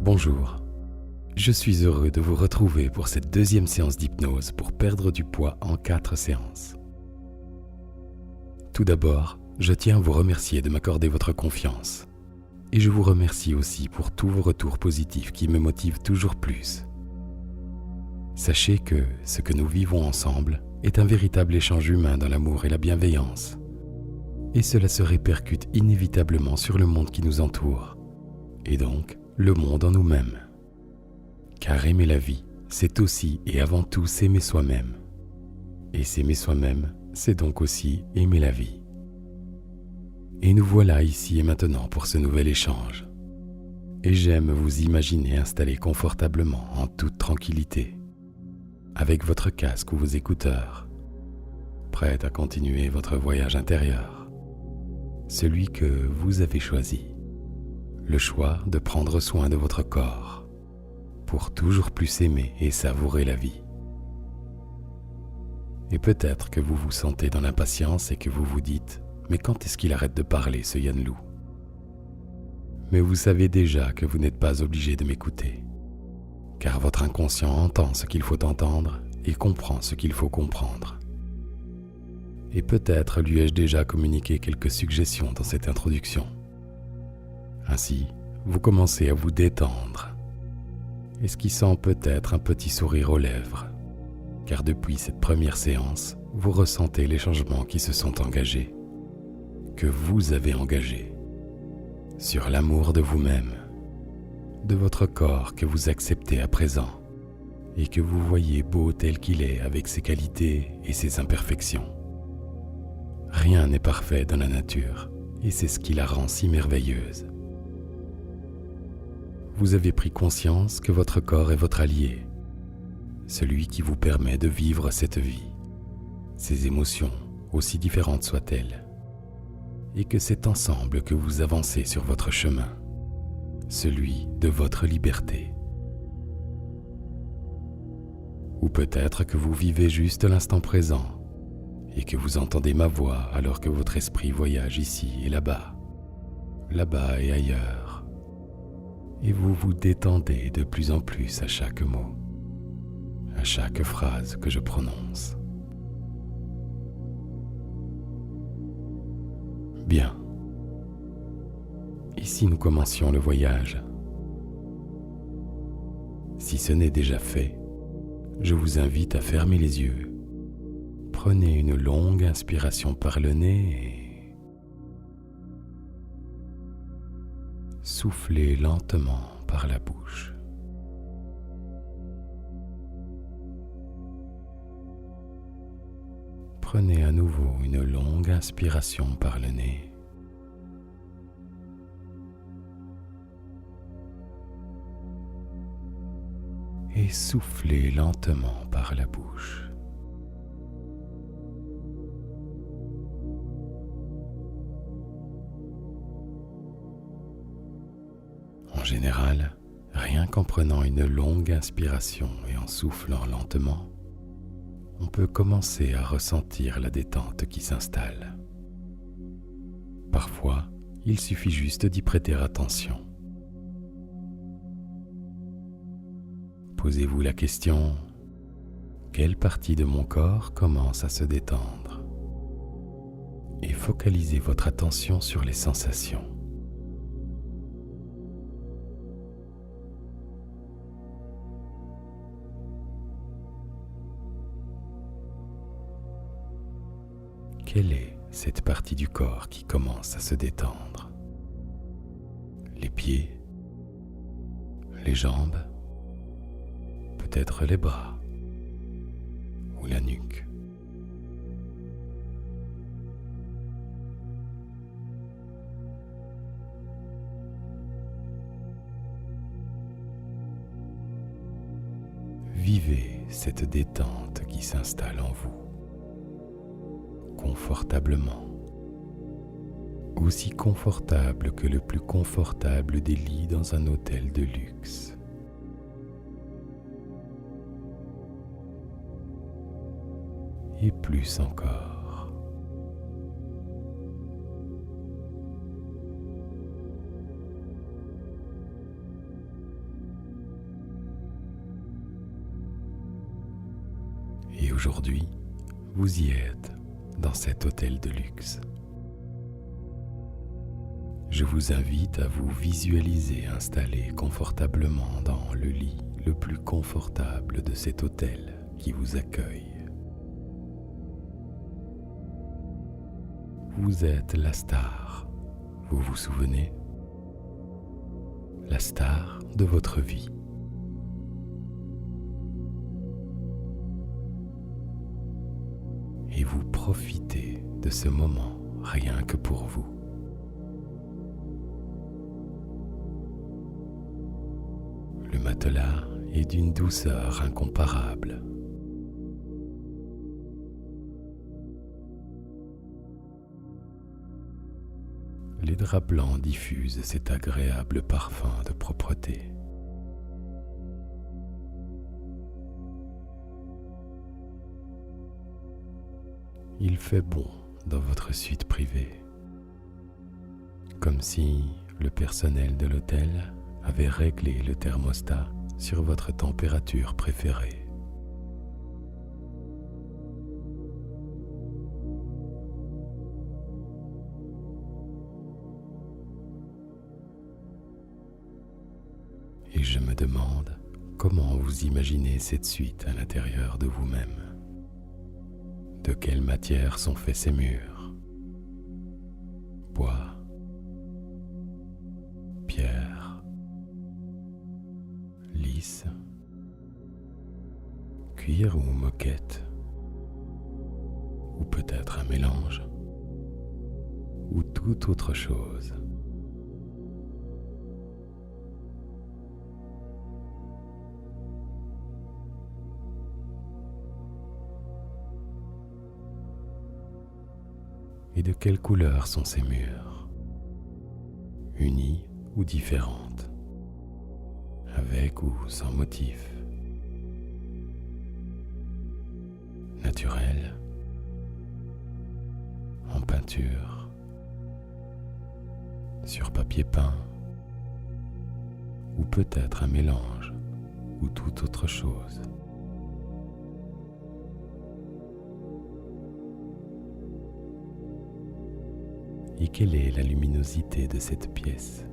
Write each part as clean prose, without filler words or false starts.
Bonjour, je suis heureux de vous retrouver pour cette deuxième séance d'hypnose pour perdre du poids en 4 séances. Tout d'abord, je tiens à vous remercier de m'accorder votre confiance. Et je vous remercie aussi pour tous vos retours positifs qui me motivent toujours plus. Sachez que ce que nous vivons ensemble est un véritable échange humain dans l'amour et la bienveillance. Et cela se répercute inévitablement sur le monde qui nous entoure, et donc le monde en nous-mêmes. Car aimer la vie, c'est aussi et avant tout s'aimer soi-même. Et s'aimer soi-même, c'est donc aussi aimer la vie. Et nous voilà ici et maintenant pour ce nouvel échange. Et j'aime vous imaginer installé confortablement en toute tranquillité, avec votre casque ou vos écouteurs, prêt à continuer votre voyage intérieur, celui que vous avez choisi, le choix de prendre soin de votre corps, pour toujours plus aimer et savourer la vie. Et peut-être que vous vous sentez dans l'impatience et que vous vous dites « Mais quand est-ce qu'il arrête de parler, ce Yann Lou ?» Mais vous savez déjà que vous n'êtes pas obligé de m'écouter, car votre inconscient entend ce qu'il faut entendre et comprend ce qu'il faut comprendre. Et peut-être lui ai-je déjà communiqué quelques suggestions dans cette introduction. Ainsi, vous commencez à vous détendre, esquissant peut-être un petit sourire aux lèvres, car depuis cette première séance, vous ressentez les changements qui se sont engagés, que vous avez engagés, sur l'amour de vous-même, de votre corps que vous acceptez à présent et que vous voyez beau tel qu'il est avec ses qualités et ses imperfections. Rien n'est parfait dans la nature et c'est ce qui la rend si merveilleuse. Vous avez pris conscience que votre corps est votre allié, celui qui vous permet de vivre cette vie, ces émotions, aussi différentes soient-elles, et que c'est ensemble que vous avancez sur votre chemin, celui de votre liberté. Ou peut-être que vous vivez juste l'instant présent et que vous entendez ma voix alors que votre esprit voyage ici et là-bas et ailleurs, et vous vous détendez de plus en plus à chaque mot, à chaque phrase que je prononce. Bien. Ici nous commencions le voyage. Si ce n'est déjà fait, je vous invite à fermer les yeux. Prenez une longue inspiration par le nez et soufflez lentement par la bouche. Prenez à nouveau une longue inspiration par le nez. Et soufflez lentement par la bouche. En général, rien qu'en prenant une longue inspiration et en soufflant lentement, on peut commencer à ressentir la détente qui s'installe. Parfois, il suffit juste d'y prêter attention. Posez-vous la question, quelle partie de mon corps commence à se détendre? Et focalisez votre attention sur les sensations. Quelle est cette partie du corps qui commence à se détendre? Les pieds, les jambes, peut-être les bras ou la nuque. Vivez cette détente qui s'installe en vous, confortablement, aussi confortable que le plus confortable des lits dans un hôtel de luxe. Et plus encore. Aujourd'hui, vous y êtes dans cet hôtel de luxe. Je vous invite à vous visualiser installé confortablement dans le lit le plus confortable de cet hôtel qui vous accueille. Vous êtes la star, vous vous souvenez? La star de votre vie. Et vous profitez de ce moment rien que pour vous. Le matelas est d'une douceur incomparable. Les draps blancs diffusent cet agréable parfum de propreté. Il fait bon dans votre suite privée, comme si le personnel de l'hôtel avait réglé le thermostat sur votre température préférée. Et je me demande comment vous imaginez cette suite à l'intérieur de vous-même. De quelle matière sont faits ces murs? Bois, pierre, lisse, cuir ou moquette, ou peut-être un mélange, ou toute autre chose. Et de quelle couleur sont ces murs? Unies ou différentes? Avec ou sans motif? Naturelles? En peinture? Sur papier peint? Ou peut-être un mélange ou toute autre chose? Et quelle est la luminosité de cette pièce?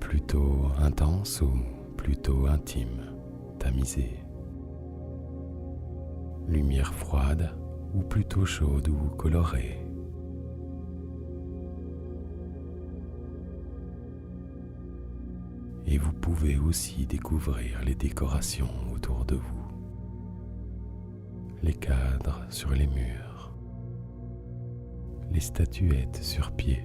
Plutôt intense ou plutôt intime, tamisée? Lumière froide ou plutôt chaude ou colorée? Et vous pouvez aussi découvrir les décorations autour de vous, les cadres sur les murs, les statuettes sur pied,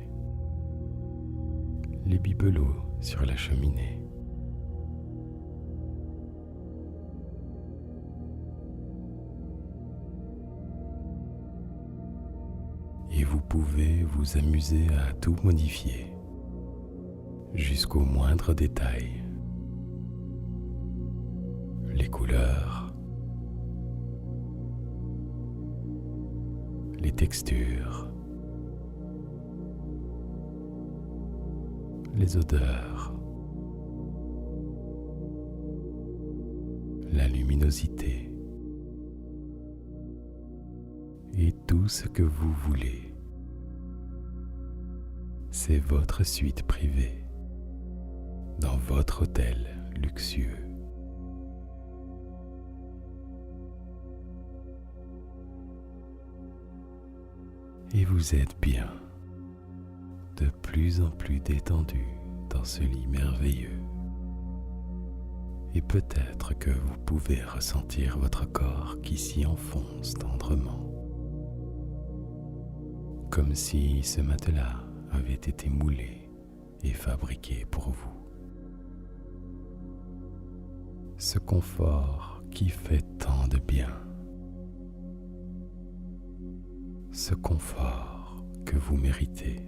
les bibelots sur la cheminée. Et vous pouvez vous amuser à tout modifier, jusqu'au moindre détail. Les couleurs, les textures, les odeurs, la luminosité et tout ce que vous voulez. C'est votre suite privée dans votre hôtel luxueux. Et vous êtes bien, de plus en plus détendu dans ce lit merveilleux. Et peut-être que vous pouvez ressentir votre corps qui s'y enfonce tendrement, comme si ce matelas avait été moulé et fabriqué pour vous. Ce confort qui fait tant de bien, ce confort que vous méritez.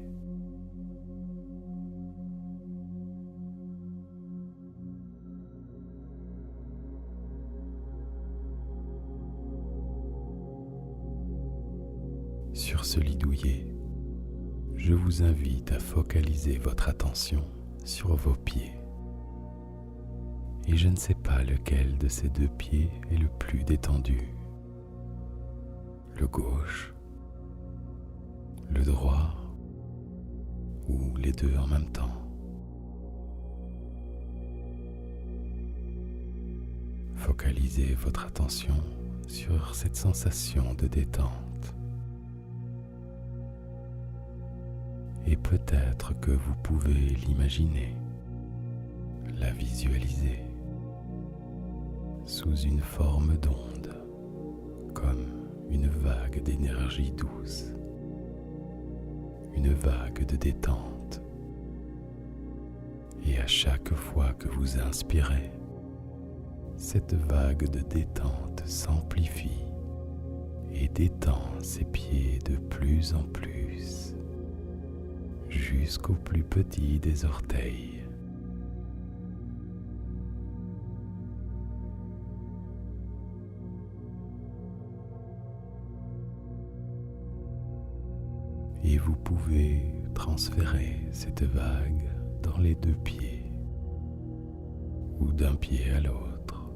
Sur ce lit douillet, je vous invite à focaliser votre attention sur vos pieds. Et je ne sais pas lequel de ces deux pieds est le plus détendu le gauche, le droit ou les deux en même temps. Focalisez votre attention sur cette sensation de détente. Et peut-être que vous pouvez l'imaginer, la visualiser sous une forme d'onde, comme une vague d'énergie douce, une vague de détente. Et à chaque fois que vous inspirez, cette vague de détente s'amplifie et détend ses pieds de plus en plus, jusqu'au plus petit des orteils. Et vous pouvez transférer cette vague dans les deux pieds ou d'un pied à l'autre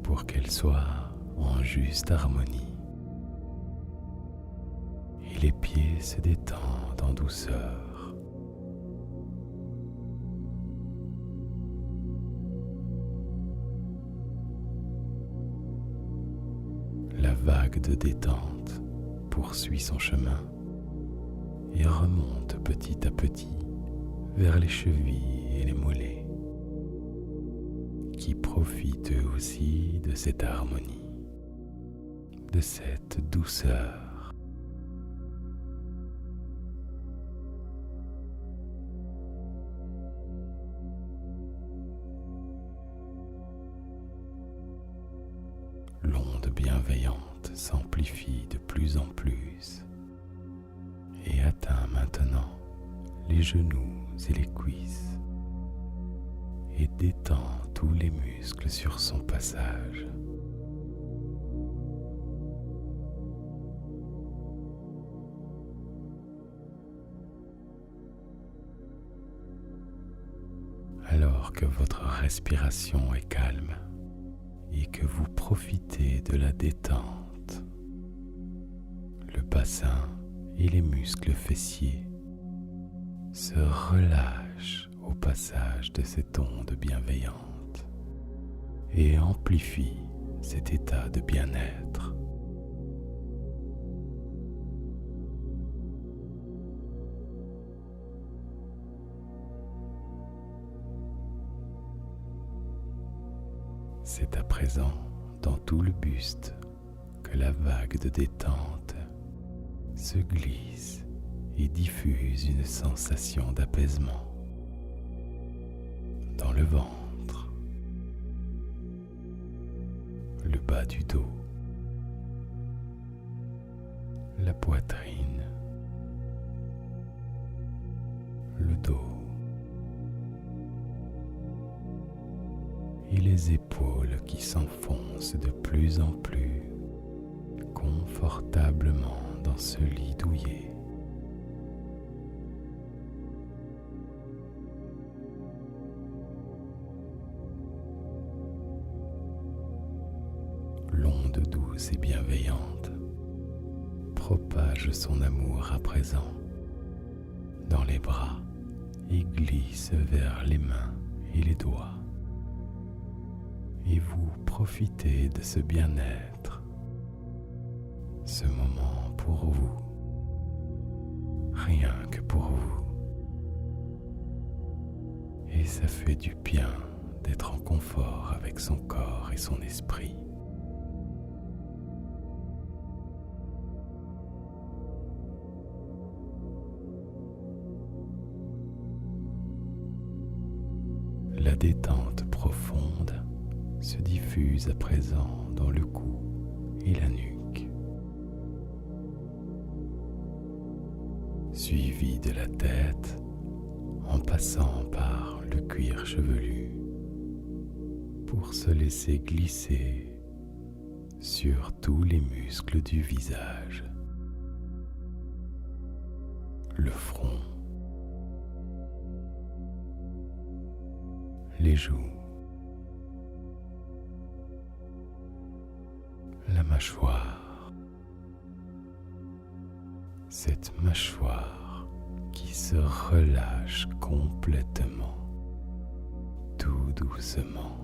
pour qu'elle soit en juste harmonie. Et les pieds se détendent en douceur. La vague de détente poursuit son chemin et remonte petit à petit vers les chevilles et les mollets, qui profitent eux aussi de cette harmonie, de cette douceur. L'onde bienveillante s'amplifie de plus en plus et atteint maintenant les genoux et les cuisses et détend tous les muscles sur son passage. Alors que votre respiration est calme et que vous profitez de la détente, le bassin et les muscles fessiers se relâchent au passage de cette onde bienveillante et amplifient cet état de bien-être. C'est à présent dans tout le buste que la vague de détente se glisse et diffuse une sensation d'apaisement dans le ventre, le bas du dos, la poitrine, le dos et les épaules qui s'enfoncent de plus en plus confortablement dans ce lit douillet. L'onde douce et bienveillante propage son amour à présent dans les bras et glisse vers les mains et les doigts. Et vous profitez de ce bien-être, ce moment pour vous, rien que pour vous. Et ça fait du bien d'être en confort avec son corps et son esprit. La détente profonde se diffuse à présent dans le cou et la nuque, suivi de la tête en passant par le cuir chevelu pour se laisser glisser sur tous les muscles du visage, le front, les joues, la mâchoire, cette mâchoire qui se relâche complètement, tout doucement.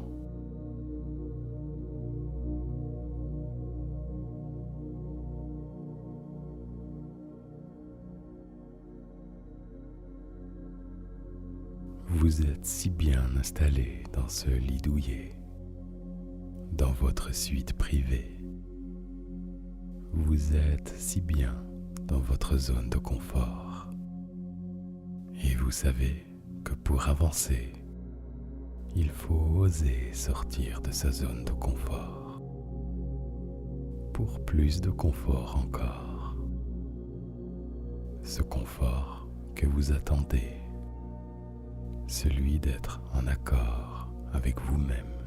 Vous êtes si bien installé dans ce lit douillet, dans votre suite privée. Vous êtes si bien dans votre zone de confort. Et vous savez que pour avancer, il faut oser sortir de sa zone de confort. Pour plus de confort encore. Ce confort que vous attendez. Celui d'être en accord avec vous-même,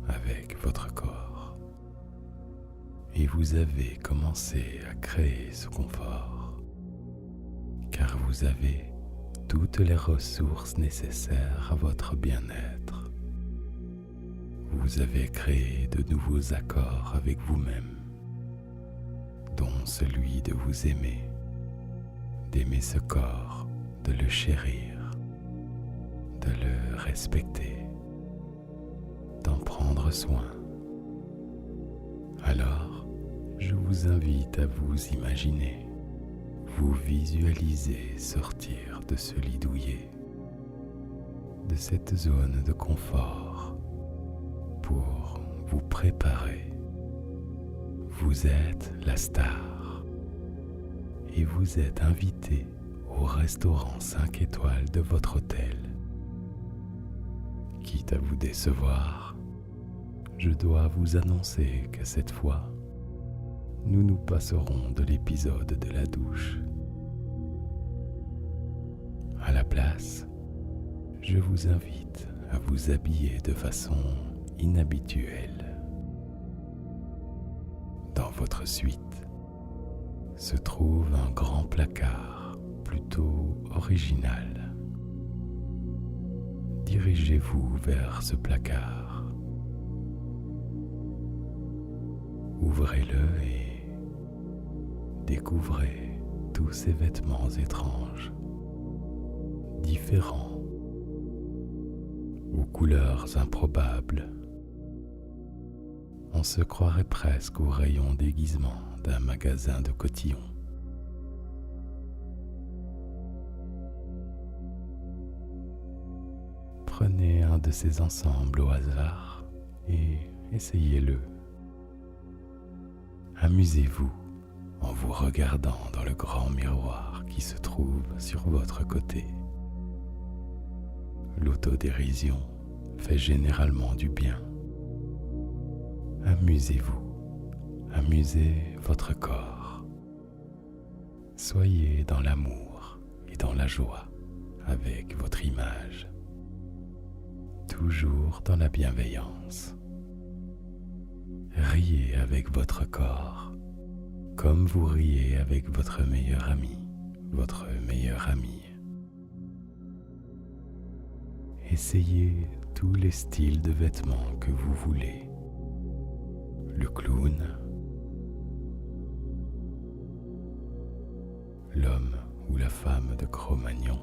avec votre corps. Et vous avez commencé à créer ce confort, car vous avez toutes les ressources nécessaires à votre bien-être. Vous avez créé de nouveaux accords avec vous-même, dont celui de vous aimer, d'aimer ce corps, de le chérir, de le respecter, d'en prendre soin. Alors, je vous invite à vous imaginer, vous visualiser sortir de ce lit douillet, de cette zone de confort, pour vous préparer. Vous êtes la star et vous êtes invité au restaurant 5 étoiles de votre hôtel. Quitte à vous décevoir, je dois vous annoncer que cette fois, nous nous passerons de l'épisode de la douche. À la place, je vous invite à vous habiller de façon inhabituelle. Dans votre suite se trouve un grand placard plutôt original. Dirigez-vous vers ce placard. Ouvrez-le et découvrez tous ces vêtements étranges, différents, aux couleurs improbables. On se croirait presque au rayon déguisement d'un magasin de cotillons. Prenez un de ces ensembles au hasard et essayez-le. Amusez-vous en vous regardant dans le grand miroir qui se trouve sur votre côté. L'autodérision fait généralement du bien. Amusez-vous, amusez votre corps. Soyez dans l'amour et dans la joie avec votre image. Toujours dans la bienveillance. Riez avec votre corps, comme vous riez avec votre meilleur ami, votre meilleure amie. Essayez tous les styles de vêtements que vous voulez. Le clown, l'homme ou la femme de Cro-Magnon,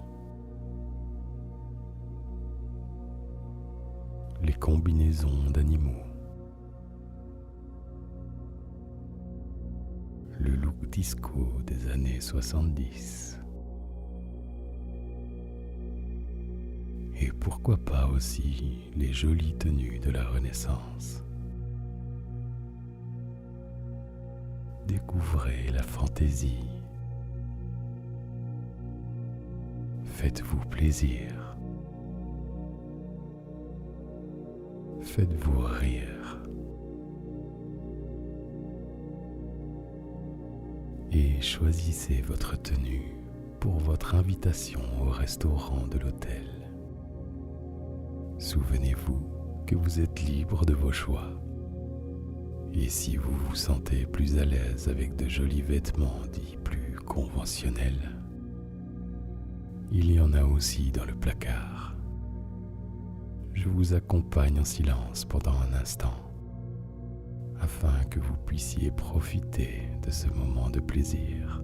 les combinaisons d'animaux, le look disco des années 70, et pourquoi pas aussi les jolies tenues de la Renaissance. Découvrez la fantaisie. Faites-vous plaisir. Faites-vous rire. Et choisissez votre tenue pour votre invitation au restaurant de l'hôtel. Souvenez-vous que vous êtes libre de vos choix. Et si vous vous sentez plus à l'aise avec de jolis vêtements dits plus conventionnels, il y en a aussi dans le placard. Je vous accompagne en silence pendant un instant, afin que vous puissiez profiter de ce moment de plaisir.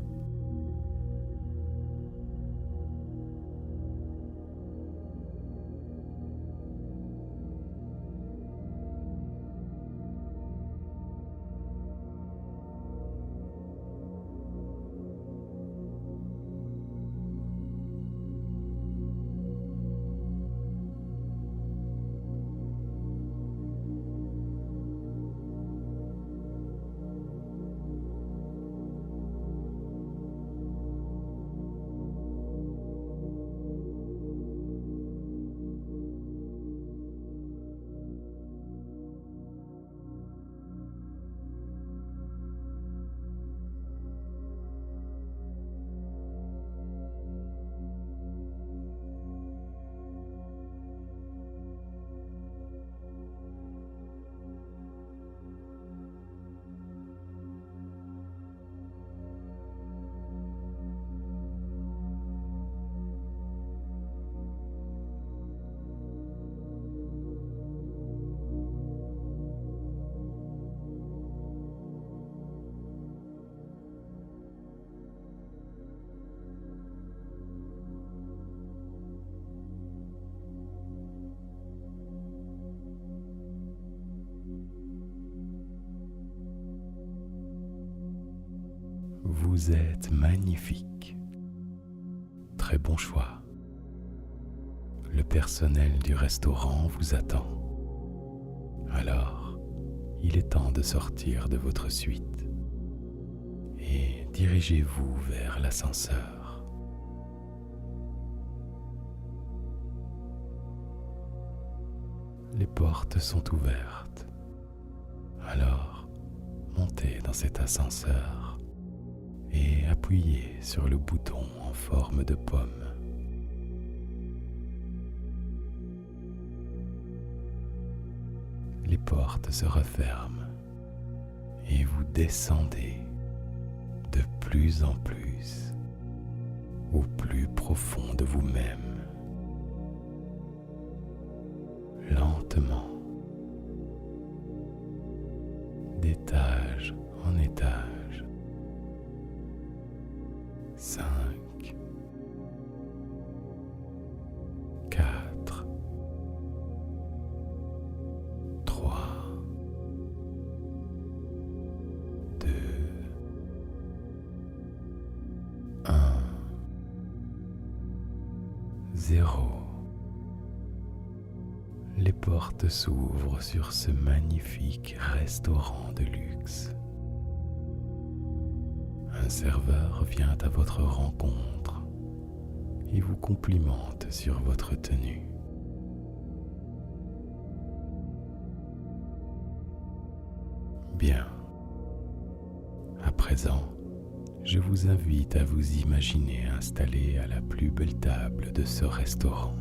Vous êtes magnifique. Très bon choix. Le personnel du restaurant vous attend. Alors, il est temps de sortir de votre suite et dirigez-vous vers l'ascenseur. Les portes sont ouvertes. Alors, montez dans cet ascenseur et appuyez sur le bouton en forme de pomme. Les portes se referment et vous descendez de plus en plus au plus profond de vous-même. Lentement, d'étage en étage. 5, 4, 3, 2, 1, 0. Les portes s'ouvrent sur ce magnifique restaurant de luxe. Un serveur vient à votre rencontre et vous complimente sur votre tenue. Bien. À présent, je vous invite à vous imaginer installé à la plus belle table de ce restaurant.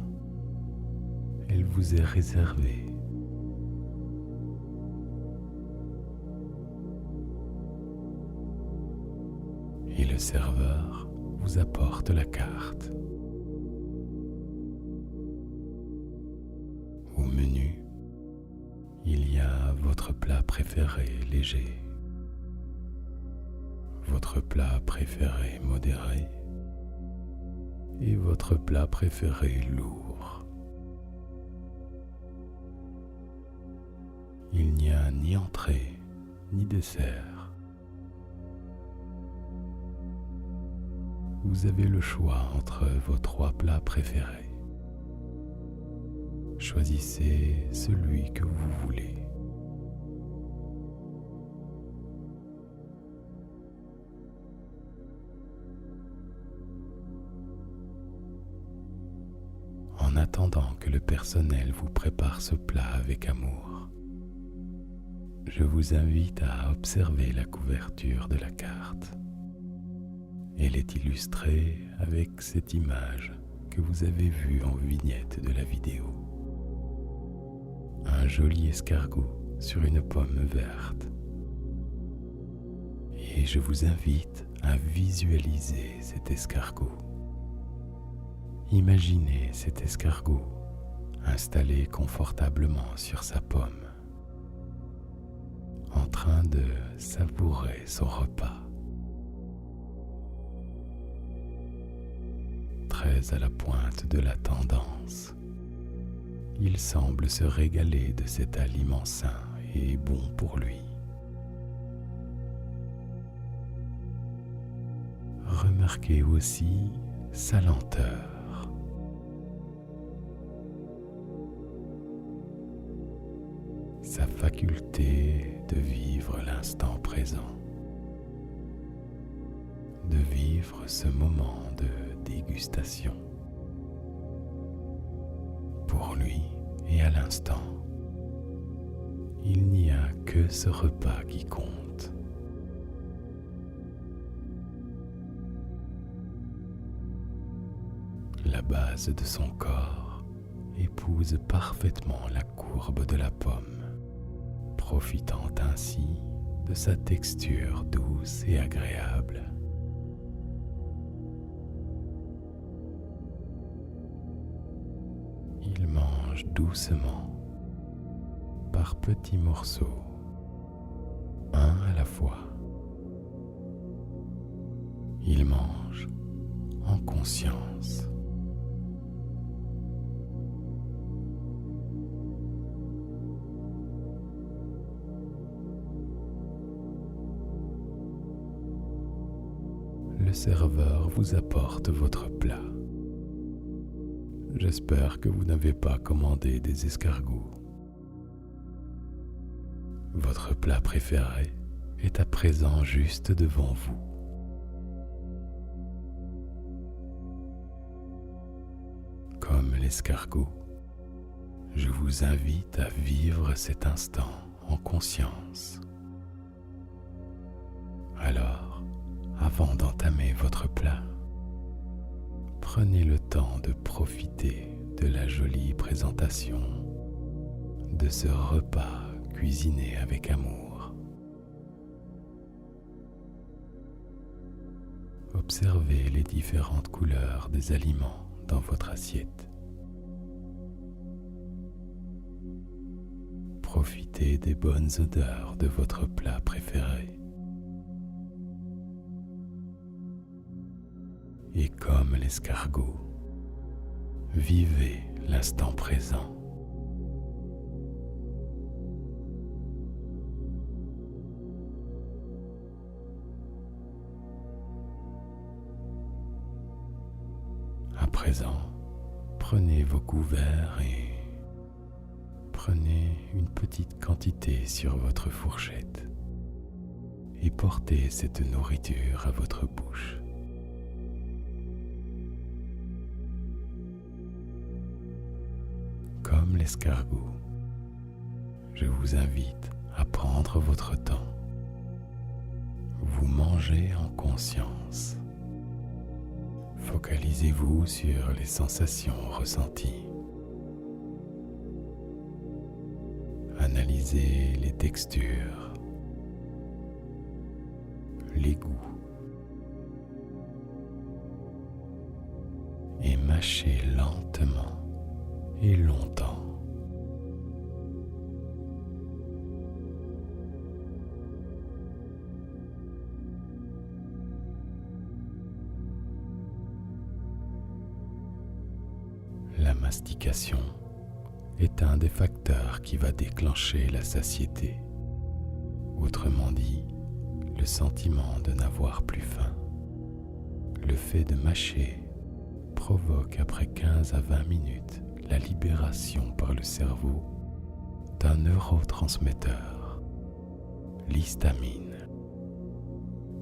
Elle vous est réservée. Et le serveur vous apporte la carte. Au menu, il y a votre plat préféré léger, votre plat préféré modéré et votre plat préféré lourd. Il n'y a ni entrée ni dessert. Vous avez le choix entre vos 3 plats préférés. Choisissez celui que vous voulez. En attendant que le personnel vous prépare ce plat avec amour, je vous invite à observer la couverture de la carte. Elle est illustrée avec cette image que vous avez vue en vignette de la vidéo. Un joli escargot sur une pomme verte. Et je vous invite à visualiser cet escargot. Imaginez cet escargot installé confortablement sur sa pomme, en train de savourer son repas. Très à la pointe de la tendance, il semble se régaler de cet aliment sain et bon pour lui. Remarquez aussi sa lenteur. Sa faculté de vivre l'instant présent, de vivre ce moment de dégustation. Pour lui et à l'instant, il n'y a que ce repas qui compte. La base de son corps épouse parfaitement la courbe de la pomme, profitant ainsi de sa texture douce et agréable. Il mange doucement, par petits morceaux, un à la fois. Il mange en conscience. le serveur vous apporte votre plat. J'espère que vous n'avez pas commandé des escargots. Votre plat préféré est à présent juste devant vous. Comme l'escargot, je vous invite à vivre cet instant en conscience. Alors, avant d'entamer votre plat, prenez le temps de profiter de la jolie présentation de ce repas cuisiné avec amour. Observez les différentes couleurs des aliments dans votre assiette. Profitez des bonnes odeurs de votre plat préféré. Et comme l'escargot, vivez l'instant présent. À présent, prenez vos couverts et prenez une petite quantité sur votre fourchette et portez cette nourriture à votre bouche. Comme l'escargot, je vous invite à prendre votre temps. Vous mangez en conscience. Focalisez-vous sur les sensations ressenties. Analysez les textures, les goûts et mâchez lentement et longtemps. La mastication est un des facteurs qui va déclencher la satiété. Autrement dit, le sentiment de n'avoir plus faim. Le fait de mâcher provoque après 15 à 20 minutes la libération par le cerveau d'un neurotransmetteur, l'histamine.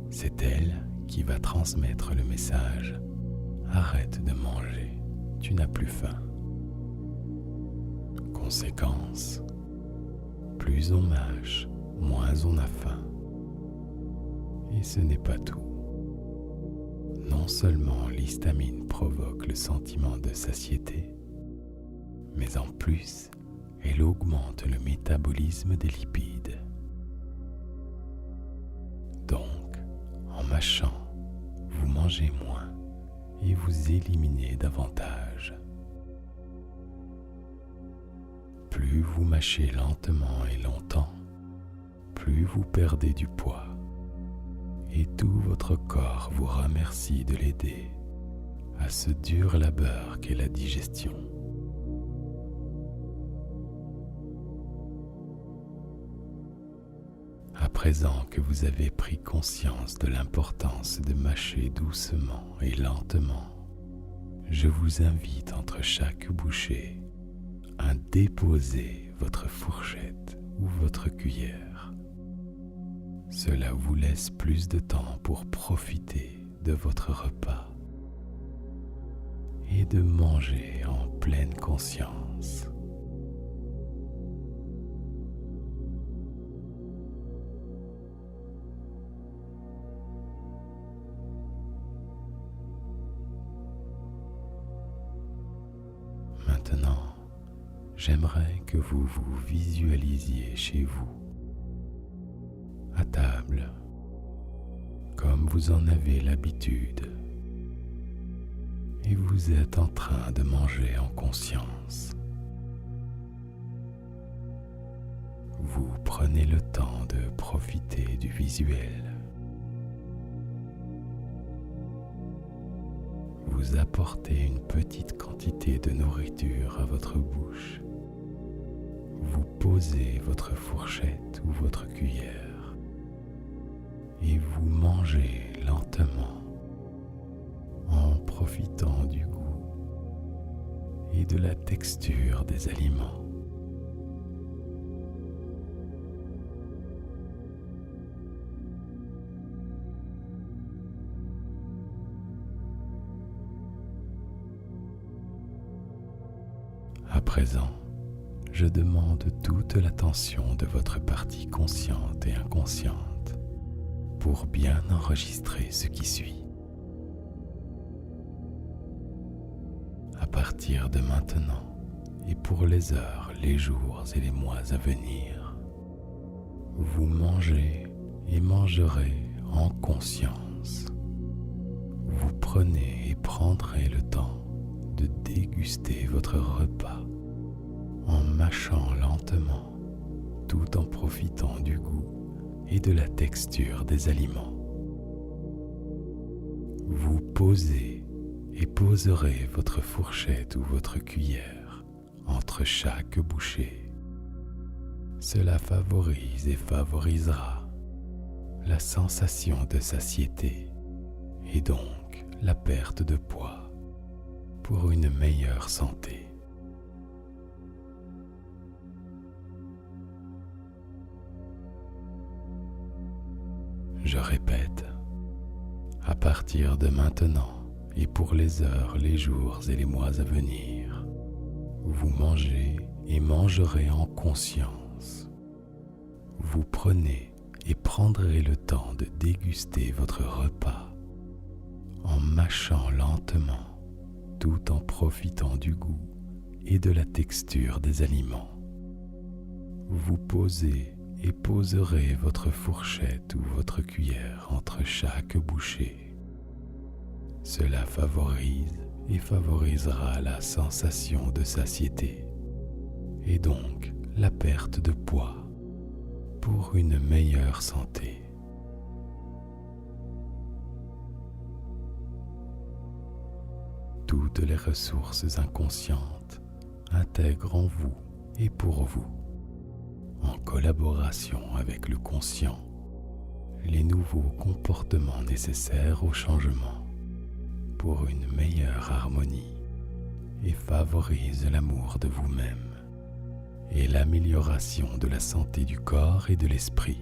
C'est elle qui va transmettre le message « Arrête de manger, tu n'as plus faim ». Conséquence, plus on mâche, moins on a faim. Et ce n'est pas tout. Non seulement l'histamine provoque le sentiment de satiété, mais en plus, elle augmente le métabolisme des lipides. Donc, en mâchant, vous mangez moins et vous éliminez davantage. Plus vous mâchez lentement et longtemps, plus vous perdez du poids. Et tout votre corps vous remercie de l'aider à ce dur labeur qu'est la digestion. À présent que vous avez pris conscience de l'importance de mâcher doucement et lentement, je vous invite entre chaque bouchée à déposer votre fourchette ou votre cuillère. Cela vous laisse plus de temps pour profiter de votre repas et de manger en pleine conscience. Maintenant, j'aimerais que vous vous visualisiez chez vous, à table, comme vous en avez l'habitude, et vous êtes en train de manger en conscience. Vous prenez le temps de profiter du visuel. Vous apportez une petite quantité de nourriture à votre bouche. Vous posez votre fourchette ou votre cuillère et vous mangez lentement profitant du goût et de la texture des aliments. À présent, je demande toute l'attention de votre partie consciente et inconsciente pour bien enregistrer ce qui suit. À partir de maintenant et pour les heures, les jours et les mois à venir, vous mangez et mangerez en conscience. Vous prenez et prendrez le temps de déguster votre repas en mâchant lentement, tout en profitant du goût et de la texture des aliments. Vous posez et poserez votre fourchette ou votre cuillère entre chaque bouchée. Cela favorise et favorisera la sensation de satiété et donc la perte de poids pour une meilleure santé. Je répète, à partir de maintenant et pour les heures, les jours et les mois à venir, vous mangez et mangerez en conscience. Vous prenez et prendrez le temps de déguster votre repas en mâchant lentement, tout en profitant du goût et de la texture des aliments. Vous posez et poserez votre fourchette ou votre cuillère entre chaque bouchée. Cela favorise et favorisera la sensation de satiété et donc la perte de poids pour une meilleure santé. Toutes les ressources inconscientes intègrent en vous et pour vous, en collaboration avec le conscient, les nouveaux comportements nécessaires au changement pour une meilleure harmonie et favorise l'amour de vous-même et l'amélioration de la santé du corps et de l'esprit.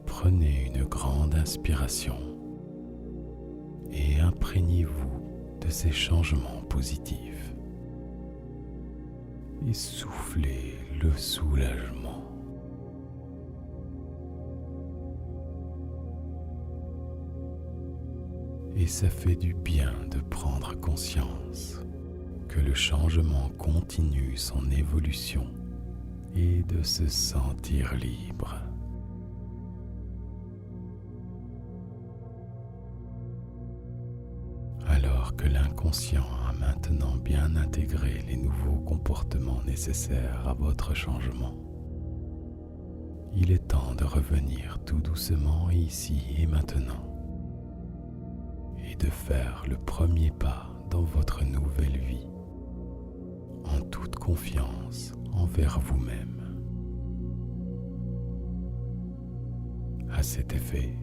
Prenez une grande inspiration et imprégnez-vous de ces changements positifs et soufflez le soulagement. Et ça fait du bien de prendre conscience que le changement continue son évolution et de se sentir libre. Alors que l'inconscient a maintenant bien intégré les nouveaux comportements nécessaires à votre changement, il est temps de revenir tout doucement ici et maintenant et de faire le premier pas dans votre nouvelle vie en toute confiance envers vous-même. À cet effet,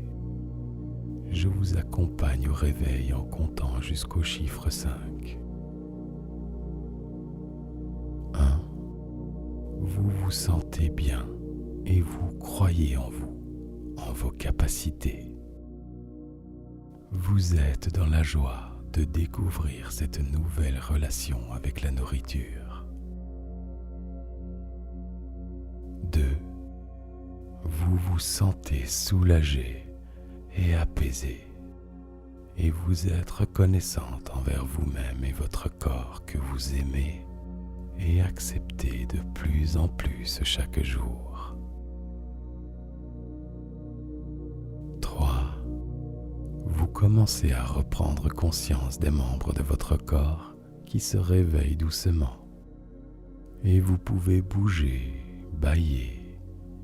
je vous accompagne au réveil en comptant jusqu'au chiffre 5. 1. Vous vous sentez bien et vous croyez en vous, en vos capacités. Vous êtes dans la joie de découvrir cette nouvelle relation avec la nourriture. 2. Vous vous sentez soulagé et apaisé, et vous êtes reconnaissante envers vous-même et votre corps que vous aimez et acceptez de plus en plus chaque jour. 3. Vous commencez à reprendre conscience des membres de votre corps qui se réveillent doucement, et vous pouvez bouger, bâiller,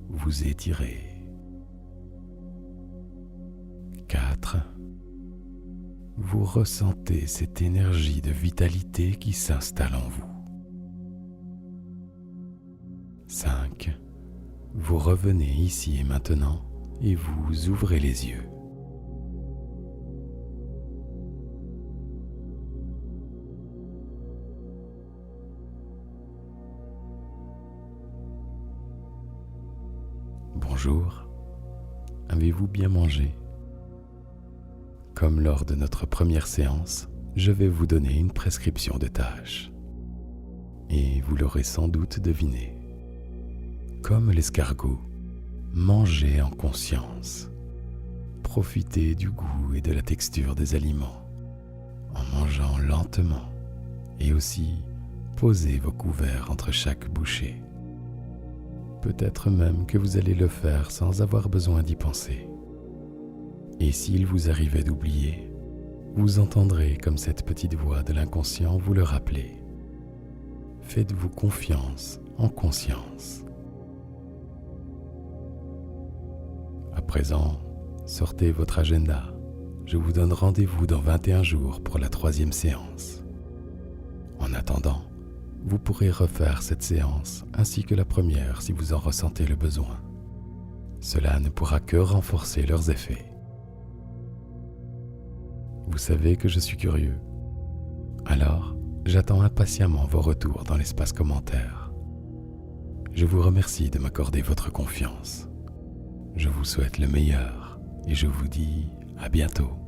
vous étirer. 4. Vous ressentez cette énergie de vitalité qui s'installe en vous. 5. Vous revenez ici et maintenant et vous ouvrez les yeux. Bonjour, avez-vous bien mangé? Comme lors de notre première séance, je vais vous donner une prescription de tâches. Et vous l'aurez sans doute deviné. Comme l'escargot, mangez en conscience. Profitez du goût et de la texture des aliments en mangeant lentement et aussi posez vos couverts entre chaque bouchée. Peut-être même que vous allez le faire sans avoir besoin d'y penser. Et s'il vous arrivait d'oublier, vous entendrez comme cette petite voix de l'inconscient vous le rappeler. Faites-vous confiance en conscience. À présent, sortez votre agenda. Je vous donne rendez-vous dans 21 jours pour la 3e séance. En attendant, vous pourrez refaire cette séance ainsi que la première si vous en ressentez le besoin. Cela ne pourra que renforcer leurs effets. Vous savez que je suis curieux. Alors, j'attends impatiemment vos retours dans l'espace commentaire. Je vous remercie de m'accorder votre confiance. Je vous souhaite le meilleur et je vous dis à bientôt.